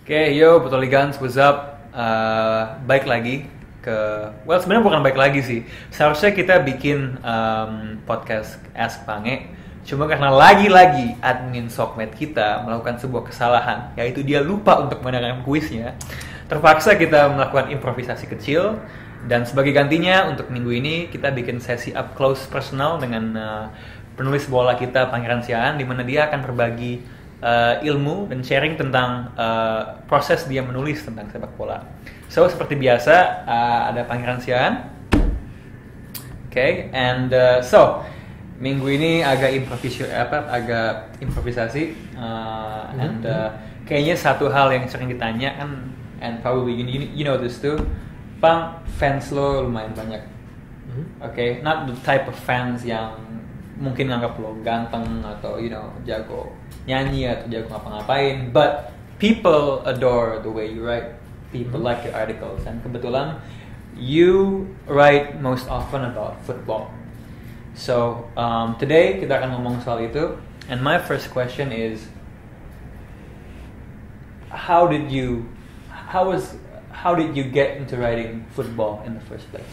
Oke, yo, Petuligans, what's up? Baik lagi ke... Well, sebenarnya bukan baik lagi sih. Seharusnya kita bikin podcast Ask Pange. Cuma karena lagi-lagi admin Sokmed kita melakukan sebuah kesalahan, yaitu dia lupa untuk menanyakan kuisnya. Terpaksa kita melakukan improvisasi kecil. Dan sebagai gantinya, untuk minggu ini kita bikin sesi up close personal dengan penulis bola kita, Pangeran Siaan, di mana dia akan berbagi ilmu dan sharing tentang proses dia menulis tentang sepak bola. So seperti biasa ada Pangeran Siaan. Okay, and so minggu ini agak improvisasi, and kayaknya satu hal yang sering ditanya kan, and probably you know this too, Pang, fans lo lumayan banyak. Okay, not the type of fans yang mungkin nganggap lo ganteng atau jago nyanyi atau jago ngapa-ngapain, but people adore the way you write. People like your articles, and kebetulan you write most often about football. So today kita akan ngomong soal itu, and my first question is, how did you get into writing football in the first place?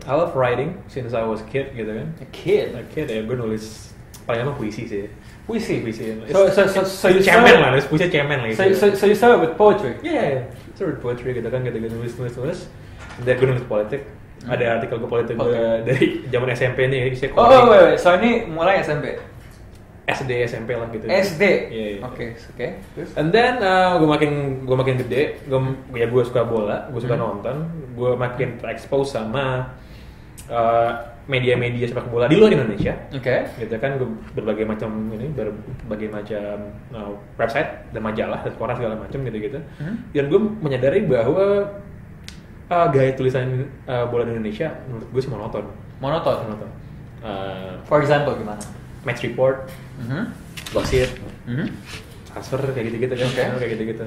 I love writing since I was a kid gitu kan. A kid ya, gue nulis paling lama puisi sih. Puisi. So you cemen lah, nulis puisi cemen lah. So you started with poetry? Yeah, started with poetry gitu kan, gitu nulis. Dan gue nulis politik. Ada artikel gue politik gue dari zaman SMP nih. Wait. So ini mulai SMP? SD, SMP lah gitu. SD? Yeah. Oke. Terus? And then gue makin gede, gue suka bola, gue suka nonton, gue makin terekspos sama media-media sepak bola di luar Indonesia. Oke. Gitu kan, gue berbagai macam website dan majalah dan koran segala macam gitu. Dan gue menyadari bahwa gaya tulisan bola di Indonesia menurut gue sih monoton. For example gimana? Match report, gossip, transfer kayak gitu kan, Okay. kayak gitu.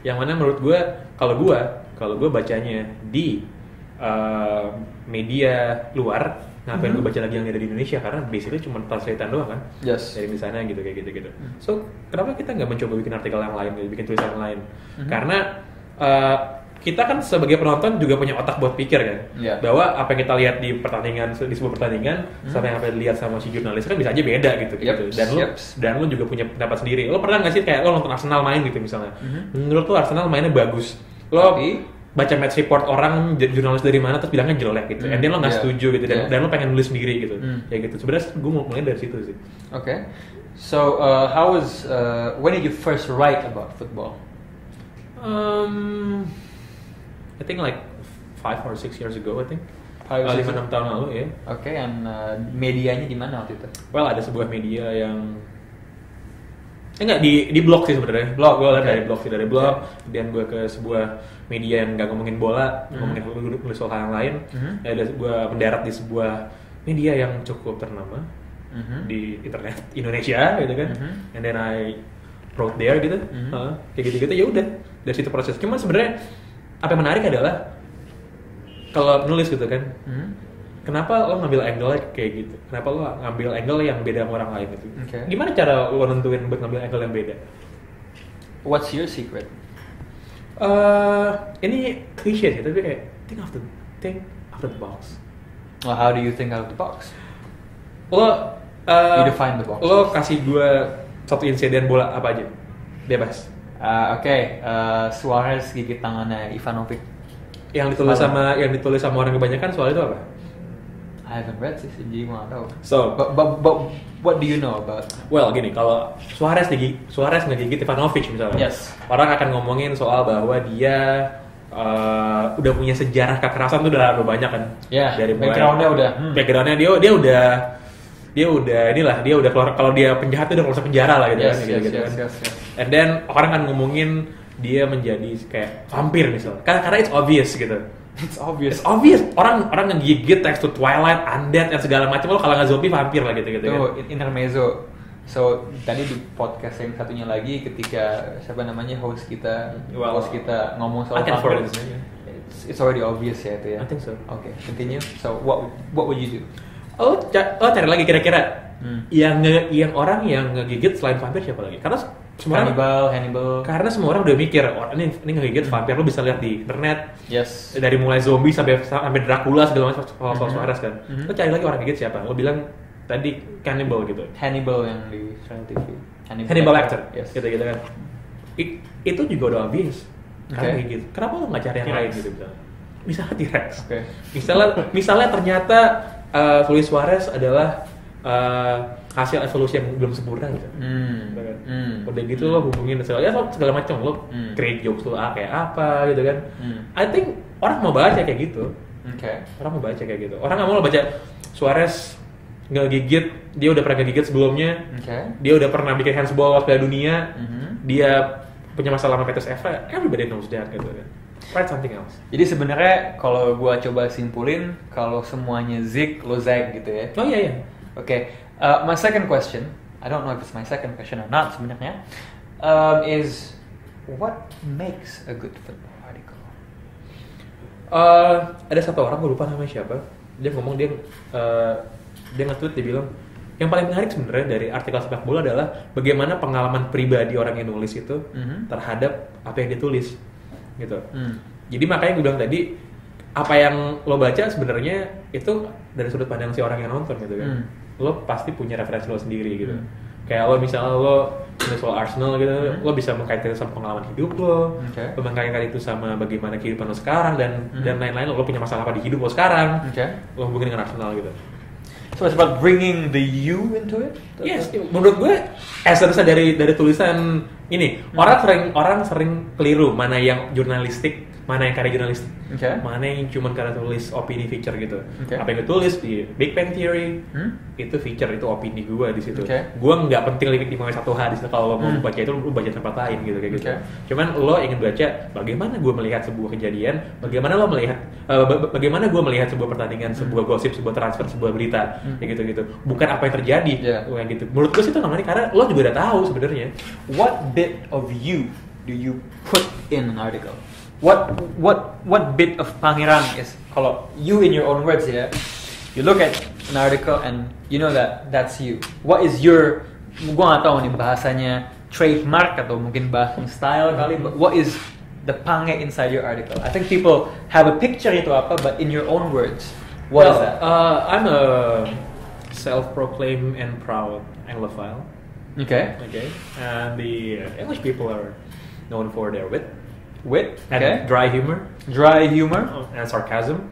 Yang mana menurut gue, kalau gue bacanya di media luar, ngapain gue baca lagi yang ada di Indonesia, karena basically cuma translatean doang kan. Yes. Dari misalnya gitu kayak gitu. So kenapa kita nggak mencoba bikin artikel yang lain, bikin tulisan yang lain? Karena kita kan sebagai penonton juga punya otak buat pikir kan, bahwa apa yang kita lihat di sebuah pertandingan sama yang apa yang lihat sama si jurnalis kan bisa aja beda gitu. Dan lu juga punya pendapat sendiri. Lo pernah nggak sih kayak lo nonton Arsenal main gitu misalnya, menurut lo Arsenal mainnya bagus, lo baca match report orang jurnalis dari mana terus bilangnya jelek gitu, and then lo nggak setuju gitu, dan lo pengen nulis sendiri gitu, kayak gitu. Sebenarnya gue mau mulai dari situ sih. Okay. So when did you first write about football? I think like 5 or 6 years ago, I think. 5-6 tahun lalu ya. Oke, and medianya di mana waktu itu? Well, ada sebuah media yang di blog sih sebenarnya. Gue lihat dari blog, kemudian gue ke sebuah media yang nggak ngomongin bola, ngomongin nulis soal hal yang lain. Ada gue mendarat di sebuah media yang cukup ternama di internet Indonesia gitu kan. And then I wrote there gitu, kayak gitu ya udah dari situ proses. Cuma sebenarnya apa yang menarik adalah kalau nulis gitu kan, kenapa lo ngambil angle kayak gitu? Kenapa lo ngambil angle yang beda sama orang lain gitu? Okay. Gimana cara lo nentuin buat ngambil angle yang beda? What's your secret? Ini klise sih, tapi kayak think out of the box. Well, how do you think out of the box? Lo you define the box. Lo kasih gue satu insiden bola apa aja, bebas. Suarez gigit tangannya Ivanovic. Yang ditulis sama orang kebanyakan soal itu apa? I haven't read sih, jadi gue nggak tahu. So, but what do you know about? Well, gini, kalau Suarez ngegigit Ivanovic misalnya, orang akan ngomongin soal bahwa dia udah punya sejarah kekerasan tuh udah banyak kan. Dari backgroundnya dia udah keluar, kalau dia penjahat tuh udah keluar penjara lah gitu kan. And then orang kan ngomongin dia menjadi kayak vampir misalnya, karena it's obvious gitu. It's obvious. Orang ngegigit thanks to Twilight, undead dan segala macam. Lo kalau nggak zombie vampir lah gitu. Tuh kan? Intermezzo. So tadi di podcast yang satunya lagi ketika host kita ngomong soal vampir, it's already obvious ya itu ya. I think so. Okay, continue. So what would you do? Cari lagi kira-kira yang orang yang ngegigit selain vampir siapa lagi? Karena Hannibal. Karena semua orang udah mikir, oh, ini ngegigit vampir, lo bisa lihat di internet. Yes. Dari mulai zombie sampai Dracula segala macam soal Suarez kan. Lo cari lagi orang gigit siapa? Lo bilang tadi cannibal gitu. Hannibal yang di TV. Hannibal Lecter. Yes. Gitu kan. Itu juga udah obvious. Karena gigit. Kenapa lo nggak cari yang lain gitu misalnya T-Rex. Okay. Misalnya ternyata Luis Suarez adalah hasil evolusi yang belum sempurna gitu. Udah gitu lo hubungin segala macam lo create jokes lo kayak apa gitu kan. I think orang mau baca kayak gitu. Orang mau baca kayak gitu. Orang nggak mau baca Suarez ngegigit, dia udah pernah ngegigit sebelumnya. Dia udah pernah bikin handsball Piala Dunia. Dia punya masalah sama Petrus Evra. Everybody knows that gitu kan. Write something else. Jadi sebenarnya kalau gua coba simpulin, kalau semuanya Zik, lo Zag gitu ya. Oh iya. Okay. My second question, I don't know if it's my second question or not sebenarnya, is what makes a good football article? Ada satu orang, gue lupa namanya siapa. Dia ngomong dia nge-tweet, dia bilang yang paling menarik sebenarnya dari artikel sepak bola adalah bagaimana pengalaman pribadi orang yang nulis itu terhadap apa yang ditulis, gitu. Jadi makanya gue bilang tadi, apa yang lo baca sebenarnya itu dari sudut pandang si orang yang nonton gitu kan. Lo pasti punya referensi lo sendiri gitu. Kayak lo misalnya lo nulis soal Arsenal gitu, lo bisa mengkaitkan itu sama pengalaman hidup lo, lo mengkaitkan itu sama bagaimana kehidupan lo sekarang dan lain-lain. Lo punya masalah apa di hidup lo sekarang, lo hubungin dengan Arsenal gitu. So it's about bringing the you into it. Yes, menurut gue esensi dari tulisan ini orang sering keliru mana yang jurnalistik, mana yang karya jurnalistik, mana yang cuma karya tulis opini feature gitu. Apa yang gue tulis di Big Bang Theory itu feature, itu opini gue di situ. Gue nggak penting di satu hari kalau lo mau baca itu lo baca tempat lain gitu kayak gitu. Cuman lo ingin baca bagaimana gue melihat sebuah kejadian, bagaimana gue melihat sebuah pertandingan, sebuah gosip, sebuah transfer, sebuah berita kayak gitu. Bukan apa yang terjadi kayak gitu. Menurut gue sih itu namanya karena lo juga udah tahu sebenarnya. What bit of you do you put in an article? What bit of Pangeran is, kalau you in your own words ya, you look at an article and you know that's you. What is your, gua nggak tahu nih bahasanya trademark atau mungkin bahasa style kali, but what is the Pange inside your article? I think people have a picture itu apa, but in your own words, what is that? I'm a self-proclaimed and proud Anglophile. Okay. And the English people are known for their wit. And dry humor, and sarcasm.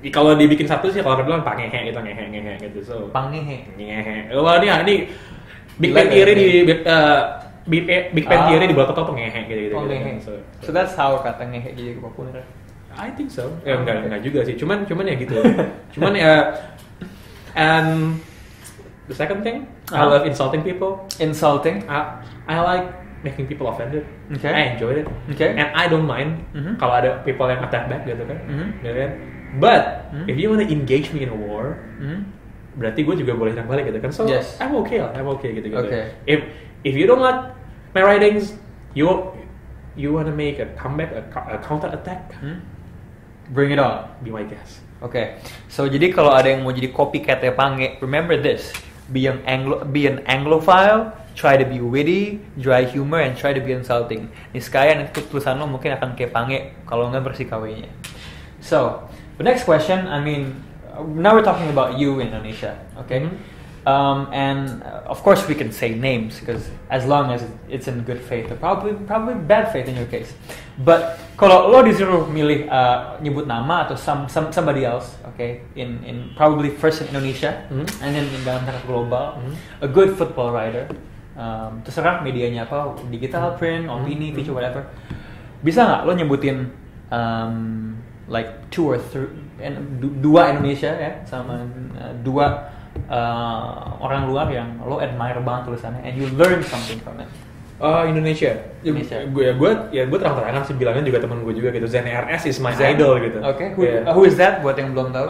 Kalau dibikin satu sih, kalau bilang pangehe gitu. So pangehe. Wah ini Big Bang Theory Big Bang Theory di bawah tuh ngehe gitu. So that's how kata ngehe jadi populer. I think so. Enggak juga sih. Cuman ya gitu. And the second thing, I love insulting people. I like making people offended. I enjoyed it. And I don't mind kalau ada people yang attack back gitu kan. But if you want to engage me in a war, berarti gue juga boleh nyerang balik gitu kan. So I'm okay gitu. If you don't like my writings, you want to make a comeback, a counter attack, bring it on. Be my guest. So jadi kalau ada yang mau jadi copycat-nya Pange, remember this: be an Anglophile, try to be witty, dry humor, and try to be insulting. Niskaya nanti tulisan lo mungkin akan kayak Pange kalau nggak bersih kawenya. So the next question, I mean, now we're talking about you in Indonesia, okay? And of course we can say names because as long as it's in good faith, or probably bad faith in your case. But kalau lo disuruh milih nyebut nama atau somebody else, okay, in probably first in Indonesia and then in dalam tengah global, a good football writer, terserah medianya apa, digital, print, opini, feature, whatever. Bisa nggak lo nyebutin like 2 or 3, 2 Indonesia ya sama 2 orang luar yang lo admire banget tulisannya and you learn something from it. Indonesia. Gue terang-terangan sih bilangnya juga temen gue juga gitu. Zen RS is my idol gitu. Who is that buat yang belum tahu?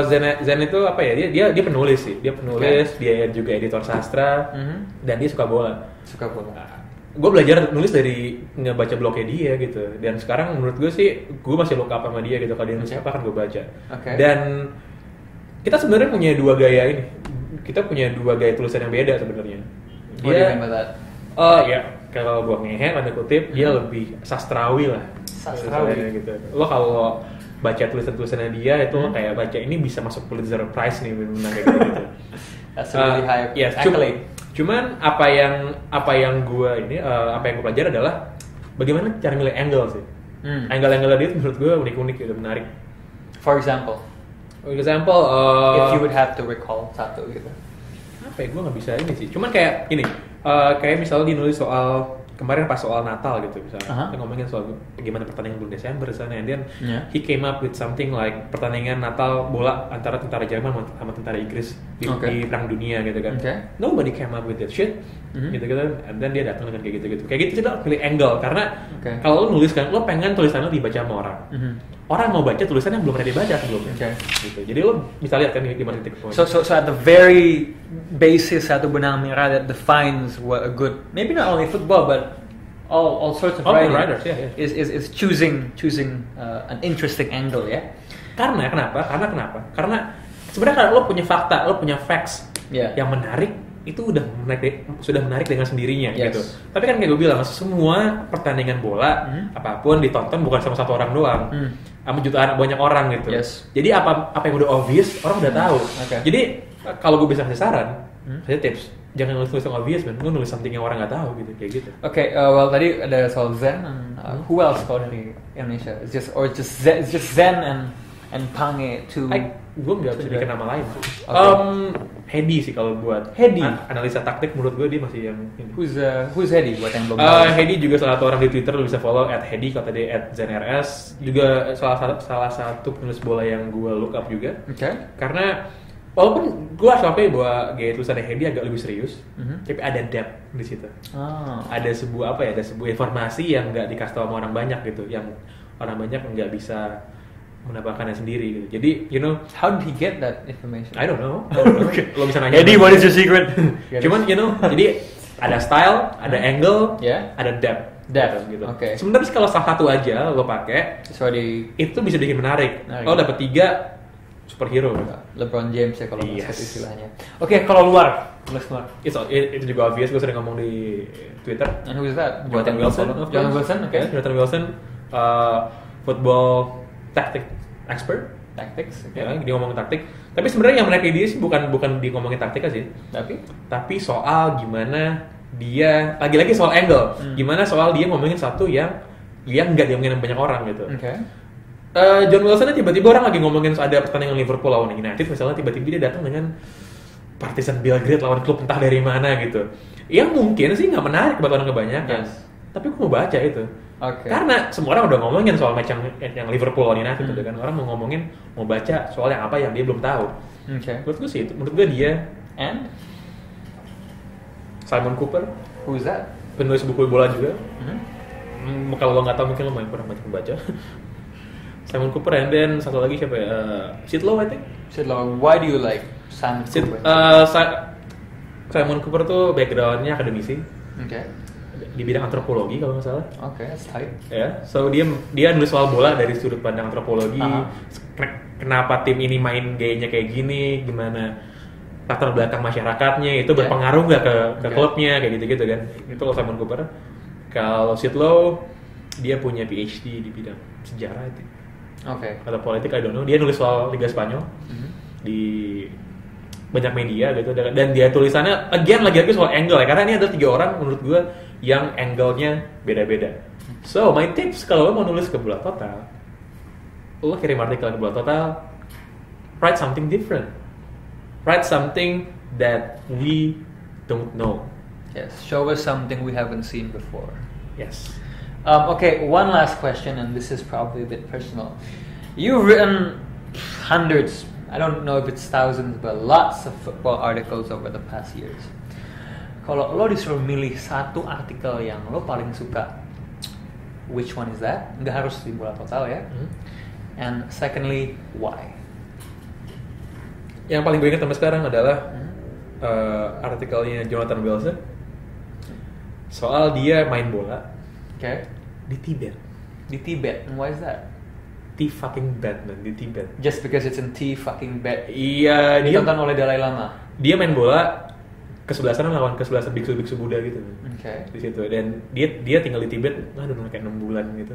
Zen itu apa ya? Dia penulis sih. Dia penulis, dia juga editor sastra dan dia suka bola. Gue belajar nulis dari ngebaca blognya dia gitu. Dan sekarang menurut gue sih gue masih look up sama dia gitu. Kalau dia nulis apa kan gue baca. Dan kita sebenarnya punya 2 gaya ini. Kita punya 2 gaya tulisan yang beda sebenarnya. Oh ya, kalau gua ngehe tanda kutip dia lebih sastrawi lah. Sastrawi gitu. Lo kalau baca tulisan-tulisannya dia itu kayak baca ini bisa masuk Pulitzer Prize nih benar kayak gitu. That's really high. Yes, cuman apa yang gue pelajari adalah bagaimana cara milih angle sih. Angle-angle dia menurut gue unik-unik gitu, menarik. For example, if you would have to recall satu gitu. Apa ya, gue nggak bisa ini sih. Cuman kayak gini, kayak misalnya dia nulis soal kemarin pas soal Natal gitu misalnya, kita ngomongin soal bagaimana pertandingan bulan Desember sana, and then he came up with something like pertandingan Natal bola antara tentara Jerman sama tentara Inggris di perang dunia gitu kan. Nobody came up with that shit, gitu kan, and then dia datang dengan kayak gitu. Kayak gitu kita pilih angle karena kalau lo nulis kan, lo pengen tulisan lo dibaca sama orang. Orang mau baca tulisan yang belum pernah dibaca sebelumnya. Gitu. Jadi lo bisa lihat kan di mana titik poin. So at the very basis satu benang merah that defines what a good, maybe not only football but all sorts of writers, is choosing an interesting angle ya. Karena kenapa? Karena sebenarnya kalau lo punya fakta, lo punya facts yang menarik, itu sudah menarik dengan sendirinya gitu. Tapi kan kayak gue bilang, semua pertandingan bola apapun ditonton bukan sama satu orang doang, sama jutaan banyak orang gitu. Jadi apa yang udah obvious orang udah tahu. Jadi kalau gue bisa kasih saran, kasih tips, jangan nulis yang obvious, man. Lu nulis something yang orang nggak tahu gitu, kayak gitu. Well tadi ada soal Zen, who else kalau dari Indonesia? It's just Zen and Pange to. Gue nggak bisa bikin nama lain. Hedi sih kalau buat analisa taktik, menurut gue dia masih yang ini. Who's Hedi buat yang belum tahu? Hedi juga salah satu orang di Twitter, lo bisa follow @Hedi, kata dia @ZenRS, juga salah satu penulis bola yang gue look up juga. Karena walaupun gue harus akui bahwa gaya tulisannya Hedi agak lebih serius, tapi ada depth di situ. Ada sebuah informasi yang nggak dikasih tahu sama orang banyak gitu, yang orang banyak nggak bisa mendapatkannya sendiri gitu. Jadi, how did he get that information? I don't know. Lo bisa nanya. Hedi, what is your secret? Cuman, jadi ada style, ada angle, ada depth gitu. Sebenarnya kalau salah satu aja lo pakai, itu bisa bikin menarik. Kalau dapat 3 superhero, LeBron James ya kalau basket istilahnya. Kalau luar. Itu juga obvious, gue sering ngomong di Twitter. And who is that? Jonathan Wilson. Jonathan Wilson, football tactics expert. Ya, dia ngomongin taktik. Tapi sebenarnya yang menarik dia sih bukan dia ngomongin taktik aja, tapi soal gimana dia lagi-lagi soal angle. Gimana soal dia ngomongin satu yang nggak diomongin banyak orang gitu. John Wilson tiba-tiba orang lagi ngomongin ada pertandingan Liverpool lawan United misalnya, tiba-tiba dia datang dengan Partizan Belgrade lawan klub entah dari mana gitu. Yang mungkin sih nggak menarik buat orang kebanyakan. Tapi aku mau baca itu. Karena semua orang udah ngomongin soal match yang Liverpool lawan United gitu kan. Orang mau baca soal yang apa yang dia belum tahu. Menurut gue sih itu. Menurut gue dia and Simon Cooper. Who's that? Penulis buku bola juga. Kalau lo nggak tahu mungkin lo main kurang banyak membaca. Simon Cooper, and then satu lagi siapa ya? Sid Lowe, I think. Sid Lowe. Why do you like Simon Cooper? Simon Cooper tuh backgroundnya akademisi. Di bidang antropologi kalau nggak salah. That's tight. Ya, so dia nulis soal bola dari sudut pandang antropologi. Kenapa tim ini main gayanya kayak gini? Gimana latar belakang masyarakatnya itu berpengaruh nggak ke klubnya kayak gitu kan? Itu kalau Simon Cooper. Kalau Sid Lowe, dia punya PhD di bidang sejarah itu. Atau politik, I don't know. Dia nulis soal Liga Spanyol di banyak media gitu, dan dia tulisannya lagi-lagi soal angle ya, karena ini ada 3 orang menurut gue yang angle-nya beda-beda. So my tips kalau lo mau nulis ke Bola Total, lo kirim artikel ke Bola Total, write something different, write something that we don't know. Show us something we haven't seen before. One last question, and this is probably a bit personal. You've written hundreds, I don't know if it's thousands, but lots of football articles over the past years. Kalau lo disuruh milih satu artikel yang lo paling suka, which one is that? Nggak harus di Bola Total ya. And secondly, why? Yang paling gue ingat sampai sekarang adalah artikelnya Jonathan Wilson soal dia main bola di Tibet. Di Tibet, and why is that? T-fucking-bet, man, di Tibet. Just because it's in T-fucking-bet. Iya, ditonton oleh Dalai Lama. Dia main bola kesebelasan lawan kesebelasan biksu Buddha gitu. Di situ dan dia tinggal di Tibet, kayak 6 bulan gitu.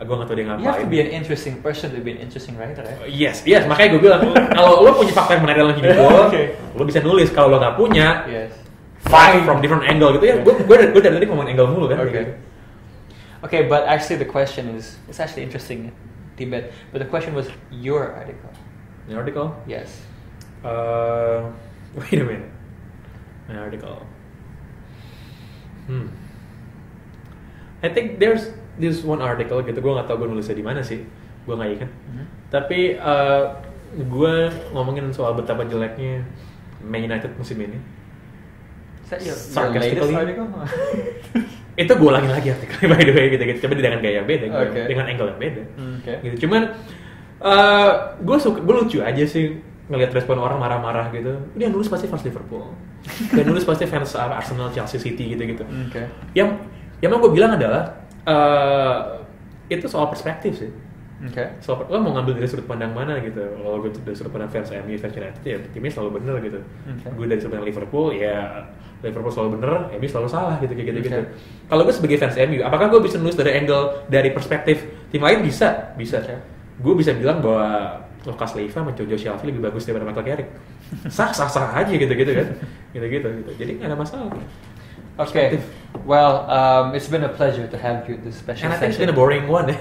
Gue nggak tahu dia ngapain. You have to be an interesting person to be an interesting writer, right? Yes, makanya gue bilang kalau lo punya fakta yang menarik dalam hidup lo, lo bisa nulis. Kalau lo nggak punya, find from different angle gitu ya. Gue dari tadi ngomongin angle mulu kan. Okay, but actually the question is, it's actually interesting, Tibet. But the question was your article. An article? Yes. Wait a minute. An article. I think there's this one article gitu. Gue nggak tahu gue nulisnya di mana sih. Gue nggak ingat. Tapi gue ngomongin soal betapa jeleknya Man United musim ini. Is that your latest article? Itu gue ulangin lagi artikelnya by the way gitu. Coba dengan gaya yang beda, dengan angle yang beda. Gitu. Cuman gue lucu aja sih ngelihat respon orang marah-marah gitu. Dia nulis pasti fans Liverpool, dan nulis pasti fans Arsenal, Chelsea, City gitu. Yang mau gue bilang adalah itu soal perspektif sih. Soal lo mau ngambil dari sudut pandang mana gitu. Kalau gue dari sudut pandang fans MU, fans United ya timnya selalu bener gitu. Gue dari sudut pandang Liverpool ya Liverpool selalu bener, MU selalu salah gitu. Kalau gue sebagai fans MU, apakah gue bisa nulis dari angle dari perspektif tim lain? Bisa. Gue bisa bilang bahwa Lucas Leiva sama Jojo Shelvey lebih bagus daripada Michael Carrick. Sah aja gitu kan. Gitu. Jadi nggak ada masalah. Okay. Well, it's been a pleasure to have you this special and I think session. It's been a boring one.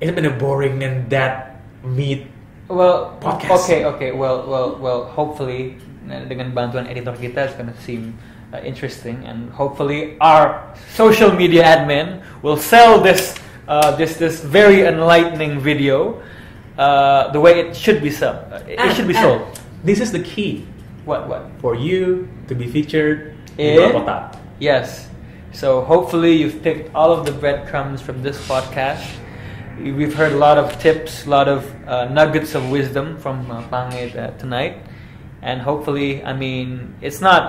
It's been a boring and that meat podcast. Okay. Well. Hopefully, dengan bantuan editor kita, it's gonna seem interesting, and hopefully our social media admin will sell this very enlightening video the way it should be sold. It should be sold. This is the key. What? For you to be featured in Kota. Yes. So hopefully you've picked all of the breadcrumbs from this podcast. We've heard a lot of tips, a lot of nuggets of wisdom from Pange tonight, and hopefully, I mean, it's not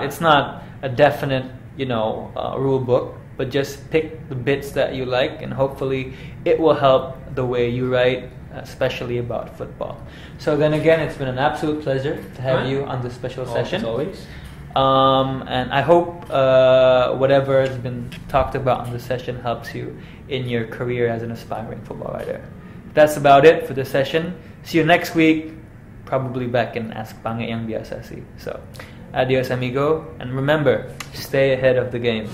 a definite, rule book, but just pick the bits that you like, and hopefully it will help the way you write, especially about football. So then again, it's been an absolute pleasure to have you on this special session. As always. And I hope whatever has been talked about in this session helps you in your career as an aspiring football writer. That's about it for this session. See you next week, probably back in Ask Pange yang biasa sih. So, adios amigo, and remember, stay ahead of the game.